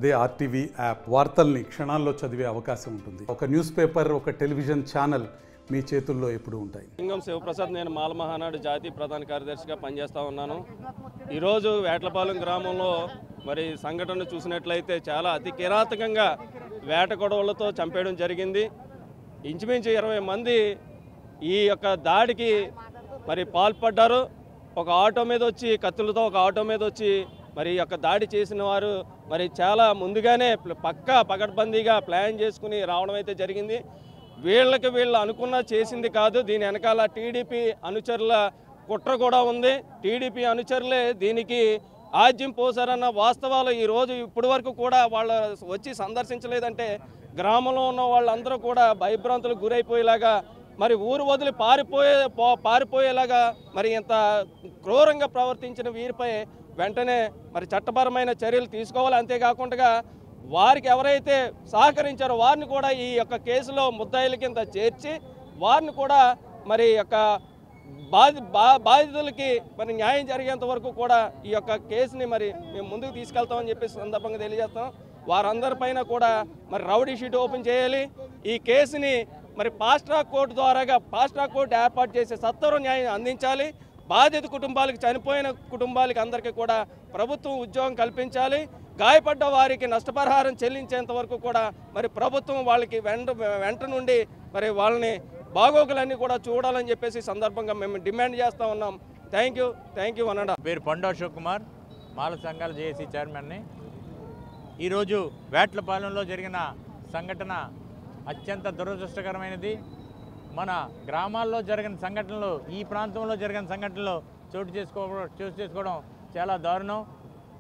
అదే RTV app వార్తల్ని క్షణాల్లో చదివే అవకాశం ఉంటుంది. ఒక న్యూస్ పేపర్, ఒక టెలివిజన్ ఛానల్ మీ చేతుల్లో ఎప్పుడూ ఉంటాయి. లింగం శివప్రసాద్, నేను మాల మహానాడు జాతీయ ప్రధాన కార్యదర్శిగా పనిచేస్తూ ఉన్నాను. ఈరోజు వేట్లపాలెం గ్రామంలో మరి సంఘటన చూసినట్లయితే చాలా అతి కిరాతకంగా వేట గొడవలతో చంపేయడం జరిగింది. ఇంచుమించు 20 మంది ఈ యొక్క దాడికి మరి పాల్పడ్డారు. ఒక ఆటో మీద వచ్చి కత్తులతో ఒక ఆటో మీద వచ్చి మరి యొక్క దాడి చేసిన వారు మరి చాలా ముందుగానే పకడ్బందీగా ప్లాన్ చేసుకుని రావడం అయితే జరిగింది. వీళ్ళు అనుకున్న చేసింది కాదు. దీని వెనకాల టీడీపీ అనుచరుల కుట్ర కూడా ఉంది. టీడీపీ అనుచరులే దీనికి ఆజ్యం పోసారన్న వాస్తవాలు ఈరోజు ఇప్పటి వరకు కూడా వాళ్ళు వచ్చి సందర్శించలేదంటే గ్రామంలో ఉన్న వాళ్ళందరూ కూడా భయభ్రాంతులకు గురైపోయేలాగా మరి ఊరు వదిలి పారిపోయేలాగా మరి ఇంత క్రూరంగా ప్రవర్తించిన వీరిపై వెంటనే మరి చట్టపరమైన చర్యలు తీసుకోవాలి. అంతేకాకుండా వారికి ఎవరైతే సహకరించారో వారిని కూడా ఈ యొక్క కేసులో ముద్దాయిల కింద చేర్చి వారిని కూడా మరి యొక్క బాధితులకి మరి న్యాయం జరిగేంత వరకు కూడా ఈ యొక్క కేసుని మరి మేము ముందుకు తీసుకెళ్తామని చెప్పేసి సందర్భంగా తెలియజేస్తాం. వారందరిపైన కూడా మరి రౌడీ షీట్ ఓపెన్ చేయాలి. ఈ కేసుని మరి ఫాస్ట్ ట్రాక్ కోర్టు ఏర్పాటు చేసి సత్వర న్యాయం అందించాలి. బాధిత కుటుంబాలకు, చనిపోయిన కుటుంబాలకి అందరికీ కూడా ప్రభుత్వం ఉద్యోగం కల్పించాలి. గాయపడ్డ వారికి నష్టపరిహారం చెల్లించేంత వరకు కూడా మరి ప్రభుత్వం వాళ్ళకి వెంట నుండి మరి వాళ్ళని బాగోగులన్నీ కూడా చూడాలని చెప్పేసి సందర్భంగా మేము డిమాండ్ చేస్తూ ఉన్నాం. థ్యాంక్ యూ అన్నాడు. పేరు పండు అశోక్ కుమార్, మాల సంఘాల జేఏసీ చైర్మన్ని. ఈరోజు వేట్లపాలెంలో జరిగిన సంఘటన అత్యంత దురదృష్టకరమైనది. మన గ్రామాల్లో జరిగిన సంఘటనలు, ఈ ప్రాంతంలో జరిగిన సంఘటనలు చోటు చేసుకోవడం చాలా దారుణం.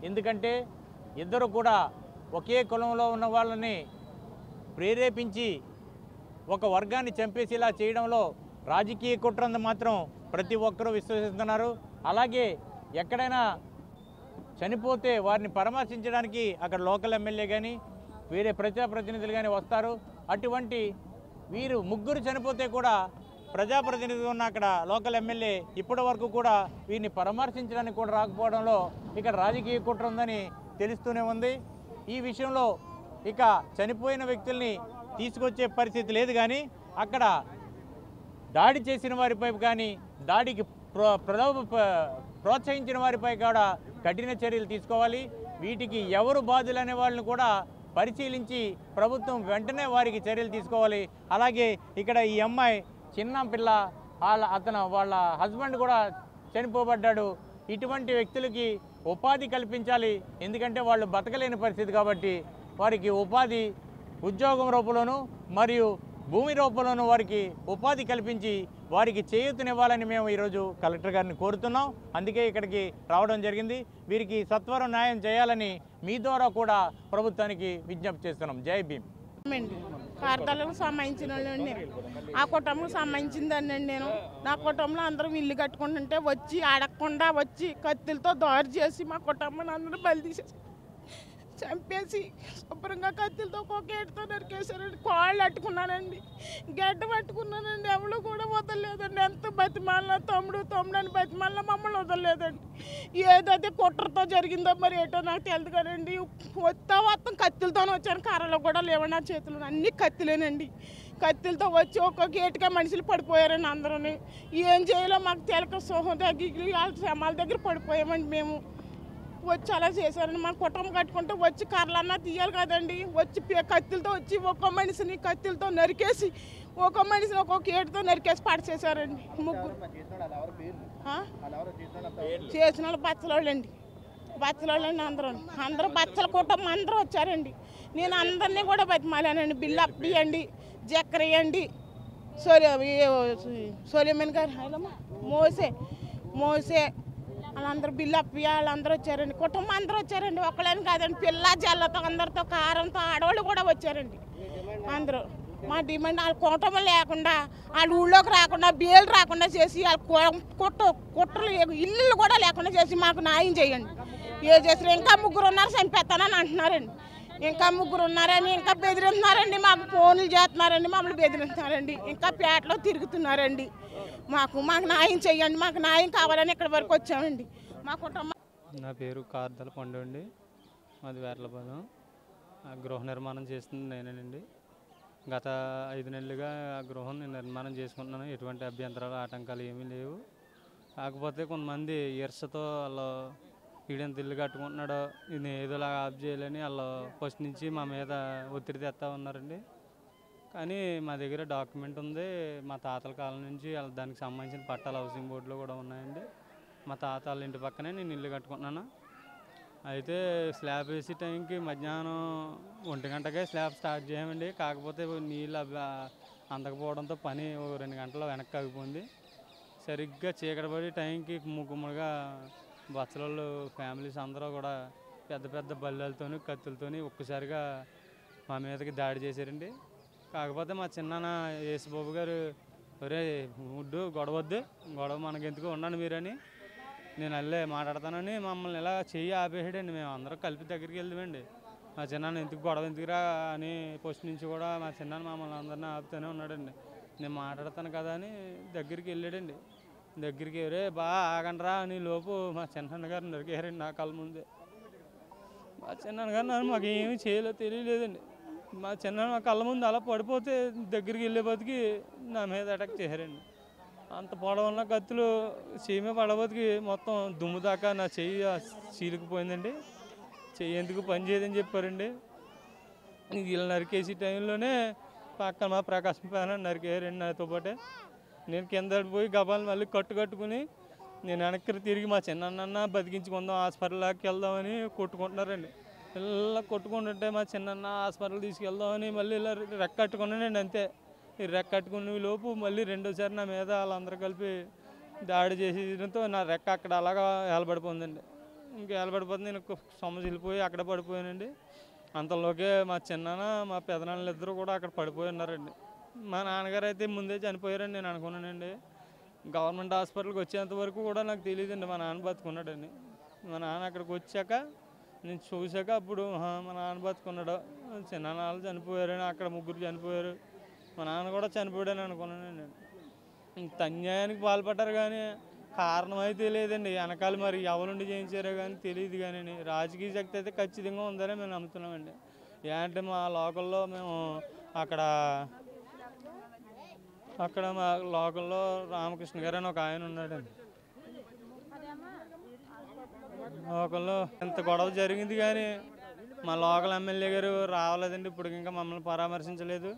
ఎందుకంటే ఇద్దరు కూడా ఒకే కులంలో ఉన్న వాళ్ళని ప్రేరేపించి ఒక వర్గాన్ని చంపేసేలా చేయడంలో రాజకీయ కుట్రంద మాత్రం ప్రతి ఒక్కరూ విశ్వసిస్తున్నారు. అలాగే ఎక్కడైనా చనిపోతే వారిని పరామర్శించడానికి అక్కడ లోకల్ ఎమ్మెల్యే కానీ వేరే ప్రజాప్రతినిధులు కానీ వస్తారు. అటువంటి వీరు ముగ్గురు చనిపోతే కూడా ప్రజాప్రతినిధులు ఉన్న అక్కడ లోకల్ ఎమ్మెల్యే ఇప్పటి వరకు కూడా వీరిని పరామర్శించడానికి కూడా రాకపోవడంలో ఇక్కడ రాజకీయ కుట్ర ఉందని తెలుస్తూనే ఉంది. ఈ విషయంలో ఇక చనిపోయిన వ్యక్తుల్ని తీసుకొచ్చే పరిస్థితి లేదు. కానీ అక్కడ దాడి చేసిన వారిపై కానీ దాడికి ప్రోత్సహించిన వారిపై కూడా కఠిన చర్యలు తీసుకోవాలి. వీటికి ఎవరు బాధ్యులు అనే వాళ్ళని కూడా పరిశీలించి ప్రభుత్వం వెంటనే వారికి చర్యలు తీసుకోవాలి. అలాగే ఇక్కడ ఈ అమ్మాయి చిన్న పిల్ల, వాళ్ళ హస్బెండ్ కూడా చనిపోబడ్డాడు. ఇటువంటి వ్యక్తులకి ఉపాధి కల్పించాలి. ఎందుకంటే వాళ్ళు బతకలేని పరిస్థితి కాబట్టి వారికి ఉపాధి, ఉద్యోగం రూపంలోనూ మరియు భూమి రూపంలోనూ వారికి ఉపాధి కల్పించి వారికి చేయూతనివ్వాలని మేము ఈరోజు కలెక్టర్ గారిని కోరుతున్నాం. అందుకే ఇక్కడికి రావడం జరిగింది. వీరికి సత్వరం న్యాయం చేయాలని మీ ద్వారా కూడా ప్రభుత్వానికి విజ్ఞప్తి చేస్తున్నాం. జై భీమ్. కార్తలకు సంబంధించిన వాళ్ళండి, ఆ కుటుంబం సంబంధించిందండి. నేను నా కుటుంబంలో అందరం ఇల్లు కట్టుకుంటుంటే వచ్చి అడగకుండా వచ్చి కత్తులతో దాడి చేసి మా కుటుంబాన్ని అందరూ బలి తీసేసి చంపేసి శుభ్రంగా కత్తులతో ఒక్కొక్క గేటుతో నరికేశారండి. కాళ్ళు అట్టుకున్నానండి, గడ్డ పట్టుకున్నానండి. ఎవరు కూడా వదలలేదండి. ఎంత బతిమాలిన తమ్ముడు అని బతిమాలిన మమ్మల్ని వదలలేదండి. ఏదైతే కుట్రతో జరిగిందో మరి ఏటో నాకు తెలియదు కదండి. మొత్తం కత్తులతోనే వచ్చాను. కర్రలు కూడా లేవండి నా చేతులు, అన్ని కత్తులేనండి. కత్తులతో వచ్చి ఒక్కొక్క గేటుగా మనుషులు పడిపోయారండి. అందరూ ఏం చేయాలో మాకు తెలక సోహం దగ్గర వాళ్ళ శ్రమాల దగ్గర పడిపోయామండి. మేము వచ్చి అలా చేశారండి. మన కుటుంబం కట్టుకుంటే వచ్చి కర్రలన్నా తీయాలి కదండి. వచ్చి కత్తులతో వచ్చి ఒక్కో మనిషిని కత్తులతో నరికేసి ఒక్కో మనిషిని ఒక్కొక్క ఏటుతో నరికేసి పడిచేశారండి. ముగ్గురు చేసిన వాళ్ళు బచ్చలోళ్ళండి. అందరూ బచ్చల కుటుంబం అందరూ వచ్చారండి. నేను అందరినీ కూడా బతిమాలానండి. బిల్లు అప్పియండి, జక్కర ఇవ్వండి, సోలేమన్ గారు మోసే వాళ్ళందరూ బిల్లు అప్పి వాళ్ళందరూ వచ్చారండి. కుటుంబం అందరూ వచ్చారండి. ఒక్కళ్ళని కాదండి, పిల్ల జల్లతో అందరితో కారంతో ఆడవాళ్ళు కూడా వచ్చారండి. అందరూ మా డిమాండ్ వాళ్ళ కుటుంబం లేకుండా, వాళ్ళ ఊళ్ళోకి రాకుండా, బేలు రాకుండా చేసి వాళ్ళ కుట్రలు ఇల్లు కూడా లేకుండా చేసి మాకు న్యాయం చేయండి. ఏ చేసారు? ఇంకా 3 ఉన్నారు చంపేస్తానని అంటున్నారండి. ఇంకా 3 ఉన్నారని ఇంకా బెదిరిస్తున్నారండి. మాకు ఫోన్లు చేస్తున్నారండి, మమ్మల్ని బెదిరిస్తున్నారండి. ఇంకా పేటలో తిరుగుతున్నారండి. మాకు న్యాయం చేయండి. మాకు న్యాయం కావాలని ఇక్కడ వరకు వచ్చామండి. మా కుటుంబం. నా పేరు కార్తల పండు అండి, మాది వేర్లపాలెం. గృహ నిర్మాణం చేస్తుంది నేనేనండి. గత 5 నెలలుగా ఆ గృహం నిర్మాణం చేసుకుంటున్నాను. ఎటువంటి అభ్యంతరాలు ఆటంకాలు ఏమీ లేవు. కాకపోతే కొంతమంది ఈర్షతో వాళ్ళు వీడెంత ఇల్లు కట్టుకుంటున్నాడో ఇది ఏదోలా ఆఫ్ చేయాలని వాళ్ళు ఫస్ట్ నుంచి మా మీద ఒత్తిడి తెస్తా ఉన్నారండి. కానీ మా దగ్గర డాక్యుమెంట్ ఉంది. మా తాతల కాలం నుంచి దానికి సంబంధించిన పట్టాలు హౌసింగ్ బోర్డులో కూడా ఉన్నాయండి. మా తాత వాళ్ళ ఇంటి పక్కనే నేను ఇల్లు కట్టుకుంటున్నాను. అయితే స్లాబ్ వేసే టైంకి మధ్యాహ్నం 1 గంటకే స్లాబ్ స్టార్ట్ చేయమండి. కాకపోతే నీళ్ళు అందకపోవడంతో పని 2 గంటలు వెనక్కి ఆగిపోయింది. సరిగ్గా చీకటి పడి టైంకి ముగ్గుములుగా బచ్చలోళ్ళు ఫ్యామిలీస్ అందరూ కూడా పెద్ద పెద్ద బల్లెలతోని కత్తులతోని ఒక్కసారిగా మా మీదకి దాడి చేశారండి. కాకపోతే మా చిన్నాన్న యేసుబాబు గారు ఒరే ముడ్డు గొడవద్దు, గొడవ మనకెందుకు ఉండండి మీరని నేను అల్లే మాట్లాడతానని మమ్మల్ని ఇలా చెయ్యి ఆపేసాడండి. మేము అందరం కలిపి దగ్గరికి వెళ్దామండి. మా చిన్నాన్న ఎందుకు గొడవ ఎందుకురా అని ఫస్ట్ నుంచి కూడా మా చిన్నాన్న మమ్మల్ని అందరినీ ఆపుతూనే ఉన్నాడండి. నేను మాట్లాడతాను కదా అని దగ్గరికి వెళ్ళాడండి. దగ్గరికి ఎవరే బాగా ఆగండ్రా అని లోపు మా చిన్నాన్న గారు నరికేయారండి నా కళ్ళ ముందే. మా చిన్నాన్న గారు నన్ను మాకు ఏమీ చేయలేదు తెలియలేదండి. మా చిన్నాన్న మా కళ్ళ ముందు అలా పడిపోతే దగ్గరికి వెళ్ళే బతికి నా మీద అటాక్ చేశారండి. అంత పొడవున్న కత్తులు చెయ్యి పడబోతికి మొత్తం దుమ్ము దాకా నా చెయ్యి చీలికిపోయిందండి. చెయ్యి ఎందుకు పని చేయదని చెప్పారండి. ఇలా నరికేసి టైంలోనే పక్కన మా ప్రకాశం పైన నరికేయారండి నాతో పాటే. నేను కింద పోయి గబాలు మళ్ళీ కట్టుకుని నేను వెనక్కి తిరిగి మా చిన్న బతికించుకుందాం హాస్పిటల్కి వెళ్దామని కొట్టుకుంటున్నారండి. ఇలా కొట్టుకుంటుంటే మా చిన్న హాస్పిటల్ తీసుకెళ్దామని మళ్ళీ ఇలా రెక్కట్టుకున్నానండి. అంతే ఈ రెక్కట్టుకునే లోపు మళ్ళీ రెండోసారి నా మీద వాళ్ళందరూ కలిపి దాడి చేసేయడంతో నా రెక్క అక్కడ అలాగా ఏలబడిపోయిందండి. ఇంకా ఏలబడిపోతుంది. నేను సొమ్మసిల్లిపోయి అక్కడ పడిపోయానండి. అంతలోకే మా చిన్నాన్న మా పెదనాన్నలు ఇద్దరు కూడా అక్కడ పడిపోయి ఉన్నారండి. మా నాన్నగారు అయితే ముందే చనిపోయారని నేను అనుకున్నానండి. గవర్నమెంట్ హాస్పిటల్కి వచ్చేంత వరకు కూడా నాకు తెలియదండి మా నాన్న బతుకున్నాడండి. మా నాన్న అక్కడికి వచ్చాక నేను చూశాక అప్పుడు మా నాన్న బతుకున్నాడు. చిన్నాన్న వాళ్ళు చనిపోయారని అక్కడ 3 చనిపోయారు. మా నాన్న కూడా చనిపోయాడని అనుకున్నానండి. ఇంత అన్యాయానికి పాల్పడ్డారు కానీ కారణం అయితే లేదండి. వెనకాల మరి ఎవరుండి చేయించారో కానీ తెలియదు. కానీ రాజకీయ శక్తి అయితే ఖచ్చితంగా ఉందని మేము నమ్ముతున్నామండి. ఏంటంటే మా లోకల్లో మేము అక్కడ మా లోకల్లో రామకృష్ణ గారు అని ఒక ఆయన ఉన్నాడండి. లోకల్లో ఇంత గొడవ జరిగింది కానీ మా లోకల్ ఎమ్మెల్యే గారు రావలేదండి. ఇప్పుడు ఇంకా మమ్మల్ని పరామర్శించలేదు.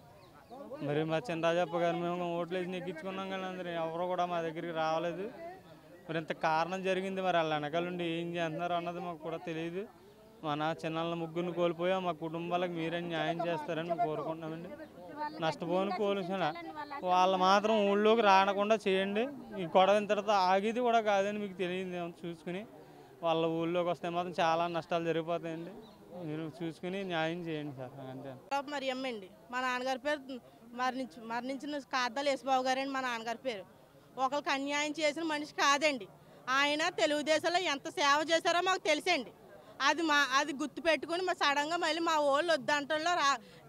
మరి మా చినరాజప్ప గారు మేము ఓట్లు వేసి నెక్కించుకున్నాం కానీ అందరూ ఎవరు కూడా మా దగ్గరికి రావలేదు. మరి ఇంత కారణం జరిగింది. మరి వాళ్ళ వెనకాలండి ఏం చేస్తున్నారు అన్నది మాకు కూడా తెలియదు. మా చిన్నాళ్ళ 3 కోల్పోయాం. మా కుటుంబాలకు మీరే న్యాయం చేస్తారని మేము కోరుకుంటున్నామండి. నష్టపోని కోల్సిన వాళ్ళు మాత్రం ఊళ్ళోకి రానకుండా చేయండి. ఈ గొడవ తర్వాత ఆగేది కూడా కాదని మీకు తెలియదు చూసుకుని వాళ్ళ ఊళ్ళోకి వస్తే మాత్రం చాలా నష్టాలు జరిగిపోతాయండి. మీరు చూసుకుని న్యాయం చేయండి సార్. అంతే. మరి అమ్మండి మా నాన్నగారి పేరు మరణించిన కార్దాల యేసుబాబు గారండి మా నాన్నగారి పేరు. ఒకరికి అన్యాయం చేసిన మనిషి కాదండి. ఆయన తెలుగుదేశంలో ఎంత సేవ చేశారో మాకు తెలుసండి. అది గుర్తు పెట్టుకుని సడన్గా మళ్ళీ మా వాళ్ళు వద్దంటలో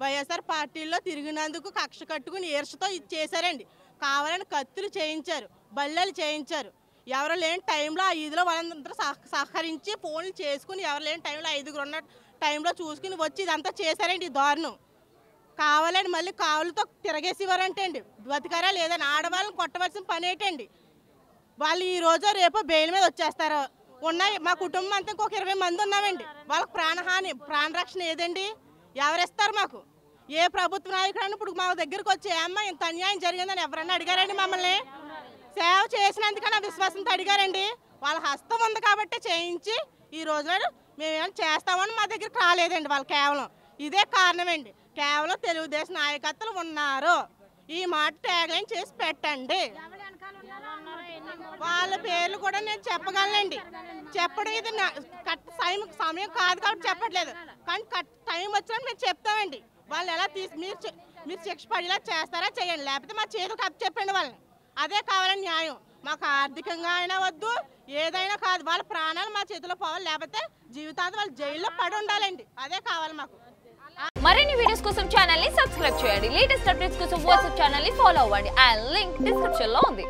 వైఎస్ఆర్ పార్టీలో తిరిగినందుకు కక్ష కట్టుకుని ఈర్షతో ఇది చేశారండి. కావాలని కత్తులు చేయించారు, బల్లెలు చేయించారు. ఎవరు లేని టైంలో ఆ ఈదిలో వాళ్ళందరూ సహకరించి ఫోన్లు చేసుకుని ఎవరు లేని టైంలో 5 ఉన్న టైంలో చూసుకుని వచ్చి ఇదంతా చేశారండి. దారుణం కావాలని మళ్ళీ కావులతో తిరగేసేవారంటే అండి. బతికారా లేదని ఆడవాళ్ళని కొట్టవలసిన పని ఏంటండి. వాళ్ళు ఈ రోజు రేపో బెయిల్ మీద వచ్చేస్తారు. ఉన్నాయి మా కుటుంబం అంతా ఇంకొక 20 మంది ఉన్నామండి. వాళ్ళకి ప్రాణరక్షణ ఏదండి? ఎవరిస్తారు మాకు? ఏ ప్రభుత్వ నాయకుడు ఇప్పుడు మా దగ్గరకు వచ్చి అమ్మ ఇంత అన్యాయం జరిగిందని ఎవరన్నా అడిగారండి? మమ్మల్ని సేవ చేసినందుకన్నా విశ్వాసంతో అడిగారండి. వాళ్ళ హస్తం ఉంది కాబట్టి చేయించి ఈ రోజున మేమేమైనా చేస్తామని మా దగ్గరికి రాలేదండి. వాళ్ళు కేవలం ఇదే కారణమండి. కేవలం తెలుగుదేశం నాయకత్వాలు ఉన్నారు. ఈ మాట ట్యాగ్లైన్ చేసి పెట్టండి. వాళ్ళ పేర్లు కూడా నేను చెప్పగలనండి. చెప్పడం ఇది సమయం కాదు కాబట్టి చెప్పట్లేదు. కానీ టైం వచ్చినా మేము చెప్తామండి. వాళ్ళు ఎలా మీరు శిక్ష పడేలా చేస్తారా చేయండి, లేకపోతే మా చేతులకు అప్పు చెప్పండి వాళ్ళని. అదే కావాలని న్యాయం. మాకు ఆర్థికంగా అయినా వద్దు, ఏదైనా కాదు. వాళ్ళ ప్రాణాలు మా చేతిలో పోవాలి, లేకపోతే జీవితాంతం వాళ్ళు జైల్లో పడి ఉండాలండి. అదే కావాలి మాకు. మరిన్ని వీడియోస్ కోసం ఛానల్ ని సబ్స్క్రైబ్ చేయండి. లేటెస్ట్ అప్డేట్స్ కోసం వాట్సాప్ ఛానల్ ని ఫాలో అవ్వండి. ఆ లింక్ డిస్క్రిప్షన్ లో ఉంది.